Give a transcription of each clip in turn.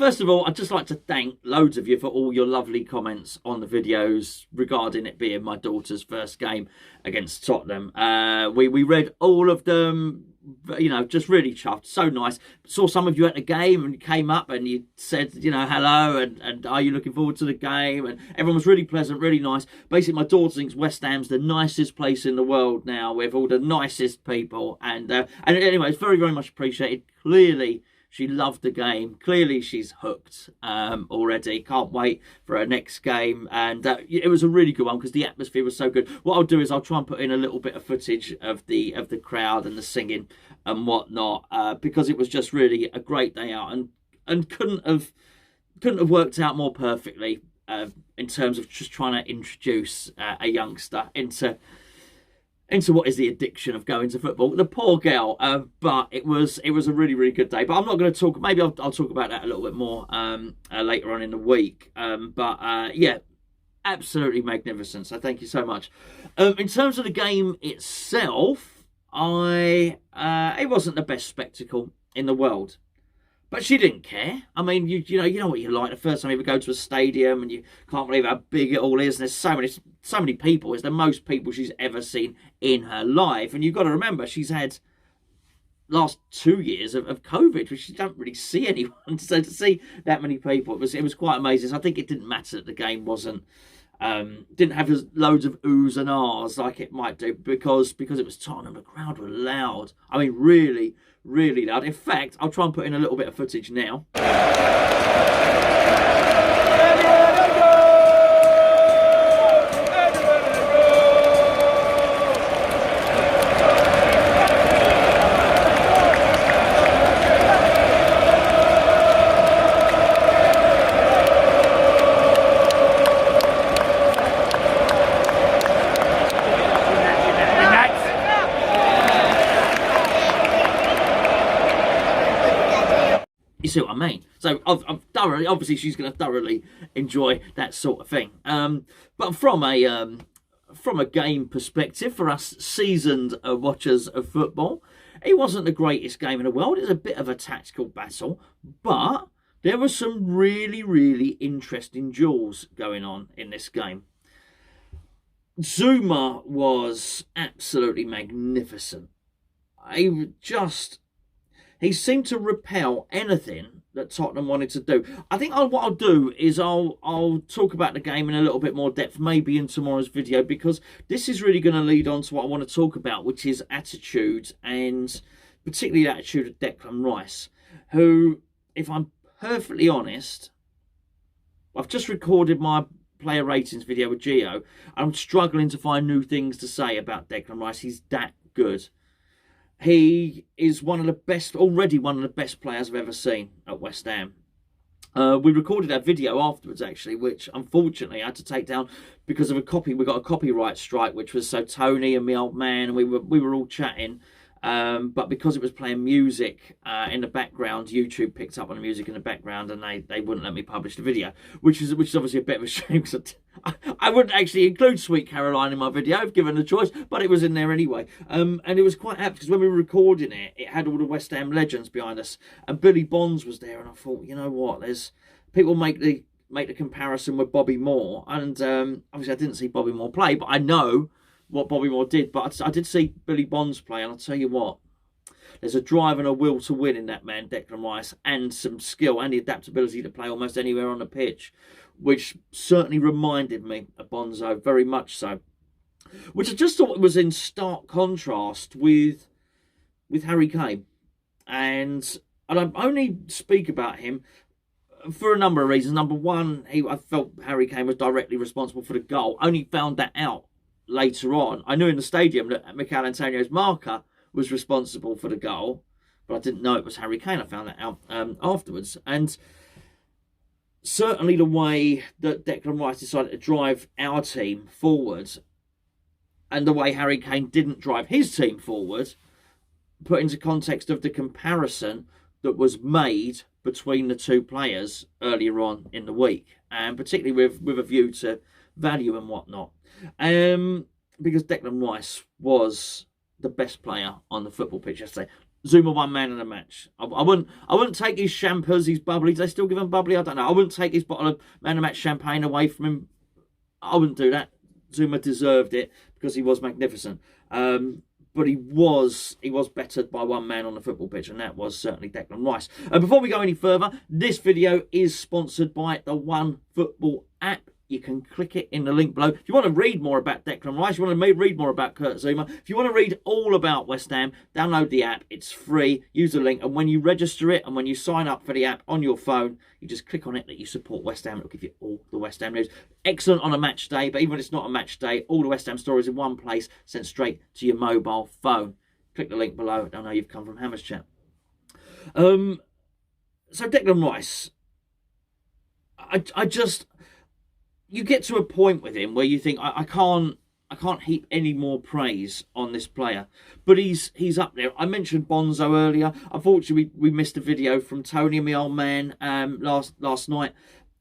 first of all, I'd just like to thank loads of you for all your lovely comments on the videos regarding it being my daughter's first game against Tottenham. We read all of them, you know, just really chuffed. So nice. Saw some of you at the game and you came up and you said, you know, hello and are you looking forward to the game? And everyone was really pleasant, really nice. Basically, my daughter thinks West Ham's the nicest place in the world now with all the nicest people. And anyway, it's very, very much appreciated. Clearly, she loved the game. Clearly, she's hooked already. Can't wait for her next game. And it was a really good one because the atmosphere was so good. What I'll do is I'll try and put in a little bit of footage of the crowd and the singing and whatnot because it was just really a great day out and couldn't have worked out more perfectly in terms of just trying to introduce a youngster into what is the addiction of going to football. The poor girl, but it was a really, really good day. But I'm not going to talk, maybe I'll talk about that a little bit more later on in the week. Yeah, absolutely magnificent. So thank you so much. In terms of the game itself, it wasn't the best spectacle in the world. But she didn't care. I mean, you know what you like. The first time you ever go to a stadium and you can't believe how big it all is. And there's so many people. It's the most people she's ever seen in her life. And you've got to remember, she's had last 2 years of COVID, which she don't really see anyone. So to see that many people, it was quite amazing. So I think it didn't matter that the game didn't have loads of oohs and ahs like it might do because it was Tottenham. The crowd were loud. I mean, really, really loud. In fact, I'll try and put in a little bit of footage now. You see what I mean? So I've thoroughly, obviously she's going to thoroughly enjoy that sort of thing. But from a game perspective, for us seasoned watchers of football, it wasn't the greatest game in the world. It was a bit of a tactical battle, but there were some really, really interesting duels going on in this game. Zuma was absolutely magnificent. He seemed to repel anything that Tottenham wanted to do. I think what I'll do is I'll talk about the game in a little bit more depth, maybe in tomorrow's video, because this is really going to lead on to what I want to talk about, which is attitude, and particularly the attitude of Declan Rice, who, if I'm perfectly honest, I've just recorded my player ratings video with Gio. I'm struggling to find new things to say about Declan Rice. He's that good. He is already one of the best players I've ever seen at West Ham. We recorded that video afterwards, actually, which unfortunately I had to take down because of a copy. We got a copyright strike, which was so Tony and my old man, and we were all chatting. But because it was playing music in the background, YouTube picked up on the music in the background, and they wouldn't let me publish the video, which is obviously a bit of a shame. Because I wouldn't actually include Sweet Caroline in my video if given the choice, but it was in there anyway. And it was quite apt because when we were recording it, it had all the West Ham legends behind us, and Billy Bonds was there, and I thought, you know what, there's people make the comparison with Bobby Moore, and obviously I didn't see Bobby Moore play, but I know what Bobby Moore did. But I did see Billy Bonds play, and I'll tell you what, there's a drive and a will to win in that man, Declan Rice, and some skill and the adaptability to play almost anywhere on the pitch, which certainly reminded me of Gonzo, very much so. Which I just thought was in stark contrast with Harry Kane. And I only speak about him for a number of reasons. Number one, I felt Harry Kane was directly responsible for the goal. Only found that out later on. I knew in the stadium that Mikel Antonio's marker was responsible for the goal, but I didn't know it was Harry Kane. I found that out afterwards. And certainly the way that Declan Rice decided to drive our team forward, and the way Harry Kane didn't drive his team forward, put into context of the comparison that was made between the two players earlier on in the week, and particularly with a view to value and whatnot. Because Declan Rice was the best player on the football pitch yesterday. Zuma won man of the match. I wouldn't take his champers, his bubbly. Do they still give him bubbly? I don't know. I wouldn't take his bottle of man of the match champagne away from him. I wouldn't do that. Zuma deserved it because he was magnificent. But he was bettered by one man on the football pitch, and that was certainly Declan Rice. Before we go any further, this video is sponsored by the One Football app. You can click it in the link below. If you want to read more about Declan Rice, you want to read more about Kurt Zuma, if you want to read all about West Ham, download the app. It's free. Use the link. And when you register it and when you sign up for the app on your phone, you just click on it that you support West Ham. It'll give you all the West Ham news. Excellent on a match day, but even when it's not a match day, all the West Ham stories in one place, sent straight to your mobile phone. Click the link below. I know you've come from Hammers Chat. So Declan Rice, I just... You get to a point with him where you think, I can't heap any more praise on this player, but he's up there. I mentioned Gonzo earlier. Unfortunately, we missed a video from Tony, my old man, last night.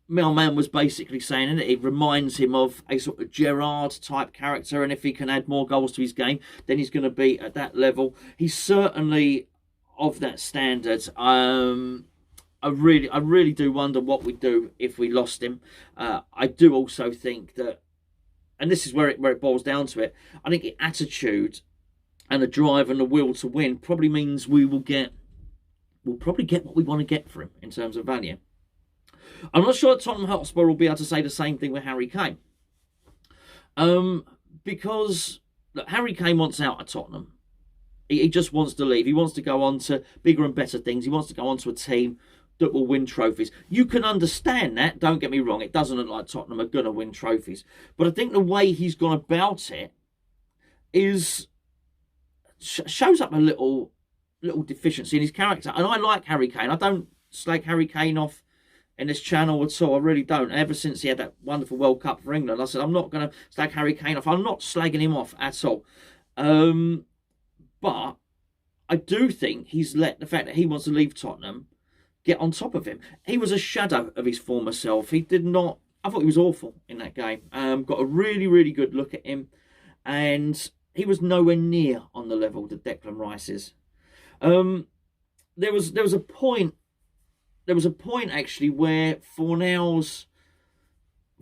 My old man was basically saying that it reminds him of a sort of Gerrard type character, and if he can add more goals to his game, then he's going to be at that level. He's certainly of that standard. I really do wonder what we'd do if we lost him. I do also think that, and this is where it boils down to it, I think the attitude and the drive and the will to win probably means we'll probably get what we want to get for him in terms of value. I'm not sure Tottenham Hotspur will be able to say the same thing with Harry Kane. Because look, Harry Kane wants out of Tottenham. He just wants to leave. He wants to go on to bigger and better things. He wants to go on to a team that will win trophies. You can understand that, don't get me wrong. It doesn't look like Tottenham are going to win trophies. But I think the way he's gone about it shows up a little deficiency in his character. And I like Harry Kane. I don't slag Harry Kane off in this channel at all. I really don't. Ever since he had that wonderful World Cup for England, I said, I'm not going to slag Harry Kane off. I'm not slagging him off at all. But I do think he's let the fact that he wants to leave Tottenham get on top of him. He was a shadow of his former self. I thought he was awful in that game. Got a really, really good look at him, and he was nowhere near on the level that Declan Rice is. There was a point actually where Fornals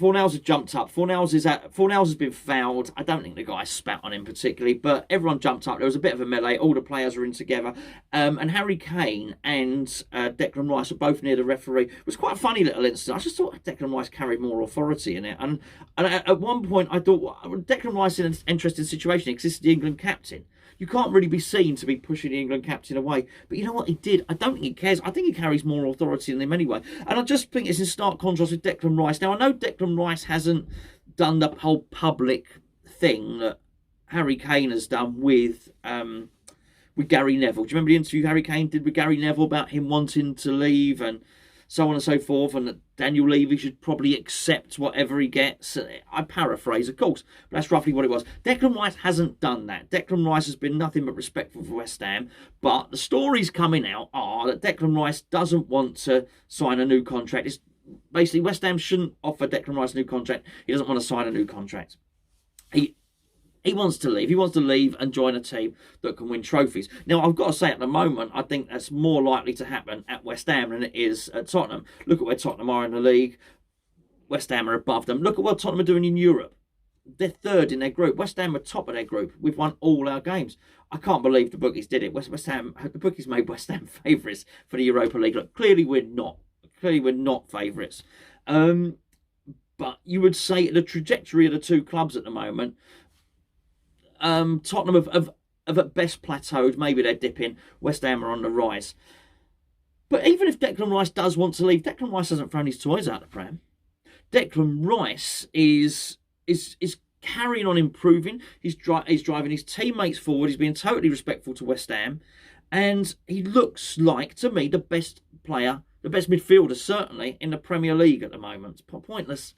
had jumped up. Fornals has been fouled. I don't think the guy spat on him particularly, but everyone jumped up. There was a bit of a melee. All the players were in together. And Harry Kane and Declan Rice were both near the referee. It was quite a funny little incident. I just thought Declan Rice carried more authority in it. And at one point, I thought, well, Declan Rice in an interesting situation because this is the England captain. You can't really be seen to be pushing the England captain away. But you know what he did? I don't think he cares. I think he carries more authority than him anyway. And I just think it's in stark contrast with Declan Rice. Now, I know Declan Rice hasn't done the whole public thing that Harry Kane has done with Gary Neville. Do you remember the interview Harry Kane did with Gary Neville about him wanting to leave and so on and so forth, and that Daniel Levy should probably accept whatever he gets? I paraphrase, of course, but that's roughly what it was. Declan Rice hasn't done that. Declan Rice has been nothing but respectful for West Ham, but the stories coming out are that Declan Rice doesn't want to sign a new contract. It's basically West Ham shouldn't offer Declan Rice a new contract. He doesn't want to sign a new contract. He wants to leave. He wants to leave and join a team that can win trophies. Now, I've got to say, at the moment, I think that's more likely to happen at West Ham than it is at Tottenham. Look at where Tottenham are in the league. West Ham are above them. Look at what Tottenham are doing in Europe. They're third in their group. West Ham are top of their group. We've won all our games. I can't believe the bookies did it. The bookies made West Ham favourites for the Europa League. Look, clearly we're not. Clearly we're not favourites. But you would say the trajectory of the two clubs at the moment, Tottenham have at best plateaued. Maybe they're dipping. West Ham are on the rise. But even if Declan Rice does want to leave, Declan Rice hasn't thrown his toys out the pram. Declan Rice is carrying on improving. He's driving his teammates forward. He's being totally respectful to West Ham. And he looks like, to me, the best player, the best midfielder, certainly, in the Premier League at the moment. It's pointless.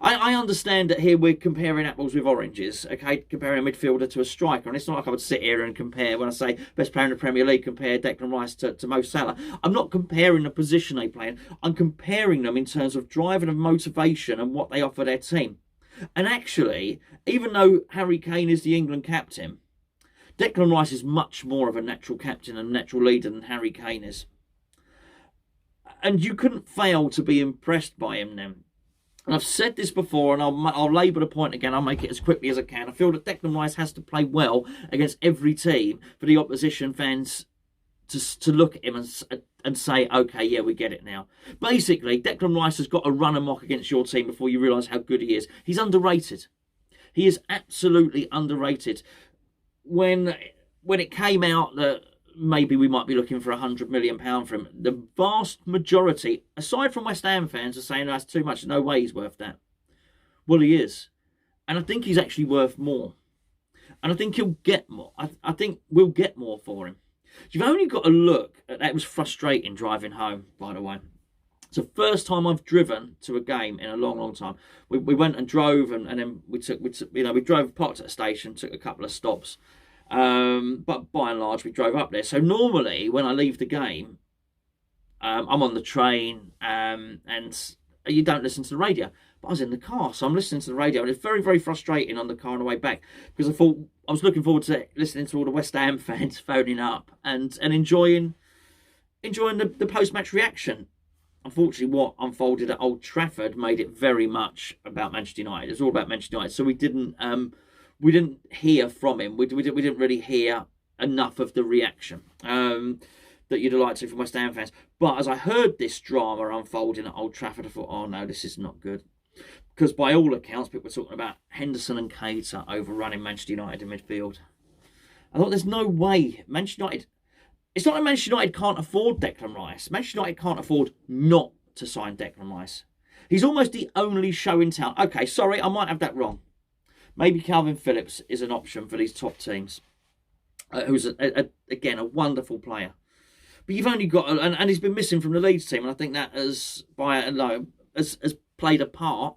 I understand that here we're comparing apples with oranges, okay? Comparing a midfielder to a striker. And it's not like I would sit here and compare, when I say best player in the Premier League, compare Declan Rice to Mo Salah. I'm not comparing the position they play in. I'm comparing them in terms of drive and of motivation and what they offer their team. And actually, even though Harry Kane is the England captain, Declan Rice is much more of a natural captain and natural leader than Harry Kane is. And you couldn't fail to be impressed by him then. And I've said this before, and I'll labour the point again. I'll make it as quickly as I can. I feel that Declan Rice has to play well against every team for the opposition fans to look at him and say, okay, yeah, we get it now. Basically, Declan Rice has got to run amok against your team before you realise how good he is. He's underrated. He is absolutely underrated. When it came out that maybe we might be looking for £100 million for him, the vast majority, aside from West Ham fans, are saying that's too much. No way he's worth that. Well, he is. And I think he's actually worth more. And I think he'll get more. I think we'll get more for him. You've only got to look at that. It was frustrating driving home, by the way. It's the first time I've driven to a game in a long, long time. We went and drove, and then we drove, parked at a station, took a couple of stops. But by and large, we drove up there. So normally, when I leave the game, I'm on the train, and you don't listen to the radio. But I was in the car, so I'm listening to the radio, and it's very, very frustrating on the car on the way back, because I was looking forward to listening to all the West Ham fans phoning up and enjoying the post-match reaction. Unfortunately, what unfolded at Old Trafford made it very much about Manchester United. It was all about Manchester United, so we didn't hear from him. We didn't really hear enough of the reaction that you'd have liked to from West Ham fans. But as I heard this drama unfolding at Old Trafford, I thought, oh no, this is not good. Because by all accounts, people were talking about Henderson and Keita overrunning Manchester United in midfield. I thought, there's no way. Manchester United... It's not that Manchester United can't afford Declan Rice. Manchester United can't afford not to sign Declan Rice. He's almost the only show in town. Okay, sorry, I might have that wrong. Maybe Calvin Phillips is an option for these top teams. Who's, again, a wonderful player. But you've only got... And he's been missing from the Leeds team. And I think that has played a part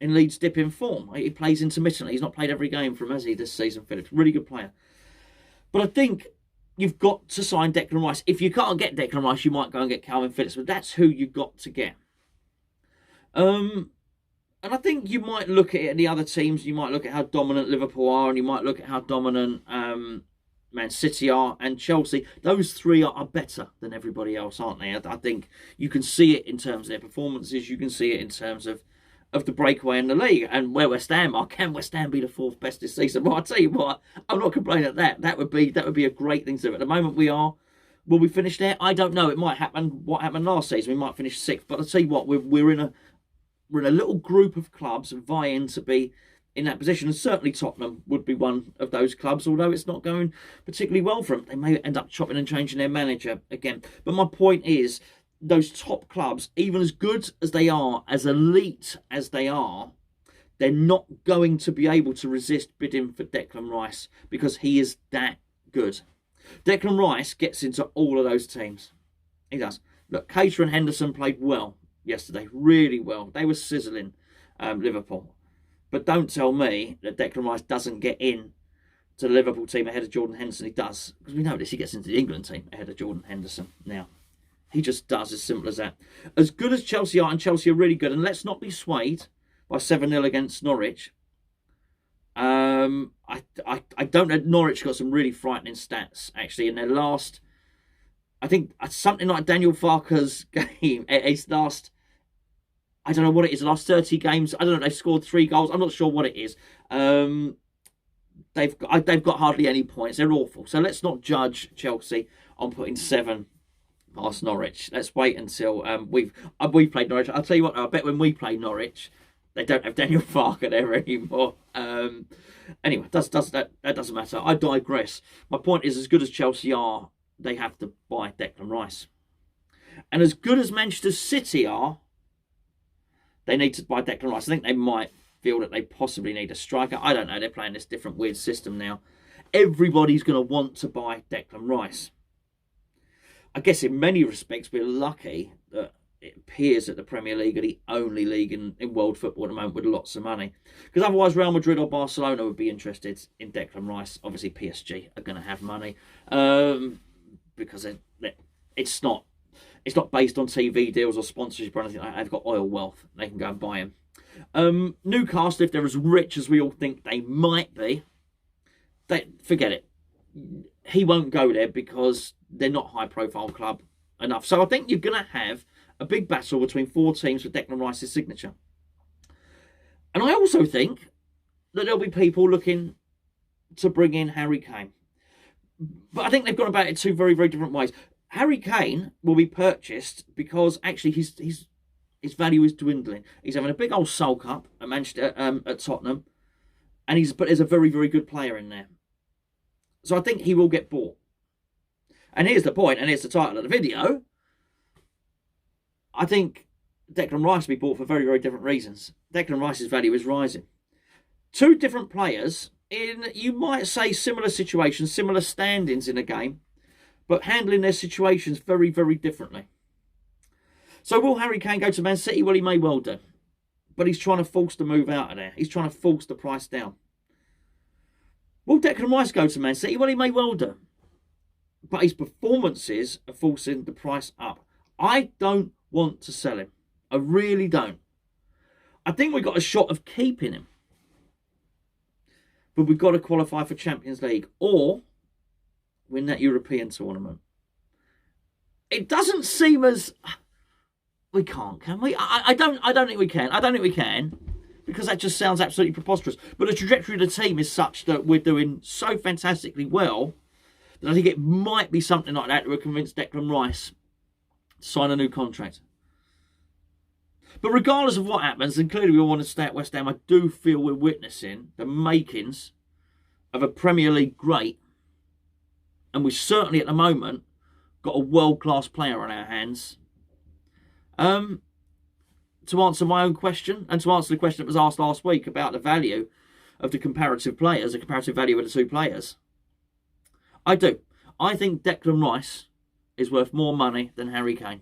in Leeds' dip in form. He plays intermittently. He's not played every game from Messi this season, Phillips. Really good player. But I think you've got to sign Declan Rice. If you can't get Declan Rice, you might go and get Calvin Phillips. But that's who you've got to get. And I think you might look at it at the other teams. You might look at how dominant Liverpool are, and you might look at how dominant Man City are, and Chelsea. Those three are better than everybody else, aren't they? I think you can see it in terms of their performances. You can see it in terms of the breakaway in the league, and where West Ham are. Can West Ham be the fourth best this season? Well, I'll tell you what, I'm not complaining at that. That would be a great thing to do. At the moment, we are. Will we finish there? I don't know. It might happen. What happened last season? We might finish sixth. But I'll tell you what, we're in a little group of clubs vying to be in that position, and certainly Tottenham would be one of those clubs, although it's not going particularly well for them. They may end up chopping and changing their manager again. But my point is, those top clubs, even as good as they are, as elite as they are, they're not going to be able to resist bidding for Declan Rice, because he is that good. Declan Rice gets into all of those teams. He does. Look, Keita and Henderson played well yesterday, really well. They were sizzling Liverpool. But don't tell me that Declan Rice doesn't get in to the Liverpool team ahead of Jordan Henderson. He does. Because we know this. He gets into the England team ahead of Jordan Henderson now. He just does, as simple as that. As good as Chelsea are, and Chelsea are really good, and let's not be swayed by 7-0 against Norwich. I don't know. Norwich got some really frightening stats, actually, in their last... I think something like Daniel Farke's game, his last... I don't know what it is, the last 30 games. I don't know, they've scored 3 goals. I'm not sure what it is. They've got hardly any points. They're awful. So let's not judge Chelsea on putting 7 past Norwich. Let's wait until we've played Norwich. I'll tell you what, I bet when we play Norwich, they don't have Daniel Farke there anymore. Anyway, that doesn't matter. I digress. My point is, as good as Chelsea are, they have to buy Declan Rice. And as good as Manchester City are, they need to buy Declan Rice. I think they might feel that they possibly need a striker. I don't know. They're playing this different weird system now. Everybody's going to want to buy Declan Rice. I guess in many respects, we're lucky that it appears that the Premier League are the only league in world football at the moment with lots of money. Because otherwise, Real Madrid or Barcelona would be interested in Declan Rice. Obviously, PSG are going to have money. Because it's not based on TV deals or sponsorship or anything like that. They've got oil wealth. They can go and buy him. Newcastle, if they're as rich as we all think they might be, forget it. he won't go there because they're not high-profile club enough. So I think you're going to have a big battle between 4 teams for Declan Rice's signature. And I also think that there'll be people looking to bring in Harry Kane. But I think they've gone about it 2 very, very different ways. Harry Kane will be purchased because actually his value is dwindling. He's having a big old sulk up at Manchester, at Tottenham, but there's a very, very good player in there. So I think he will get bought. And here's the point, and here's the title of the video. I think Declan Rice will be bought for very, very different reasons. Declan Rice's value is rising. 2 different players in, you might say, similar situations, similar standings in a game, but handling their situations very, very differently. So will Harry Kane go to Man City? Well, he may well do. But he's trying to force the move out of there. He's trying to force the price down. Will Declan Rice go to Man City? Well, he may well do. But his performances are forcing the price up. I don't want to sell him. I really don't. I think we've got a shot of keeping him. But we've got to qualify for Champions League or win that European tournament. It doesn't seem as... We can't, can we? I don't think we can. I don't think we can, because that just sounds absolutely preposterous. But the trajectory of the team is such that we're doing so fantastically well that I think it might be something like that that would convince Declan Rice to sign a new contract. But regardless of what happens, and clearly we all want to stay at West Ham, I do feel we're witnessing the makings of a Premier League great. And we've certainly at the moment got a world-class player on our hands. To answer my own question, and to answer the question that was asked last week about the value of the comparative players, the comparative value of the 2 players, I do. I think Declan Rice is worth more money than Harry Kane.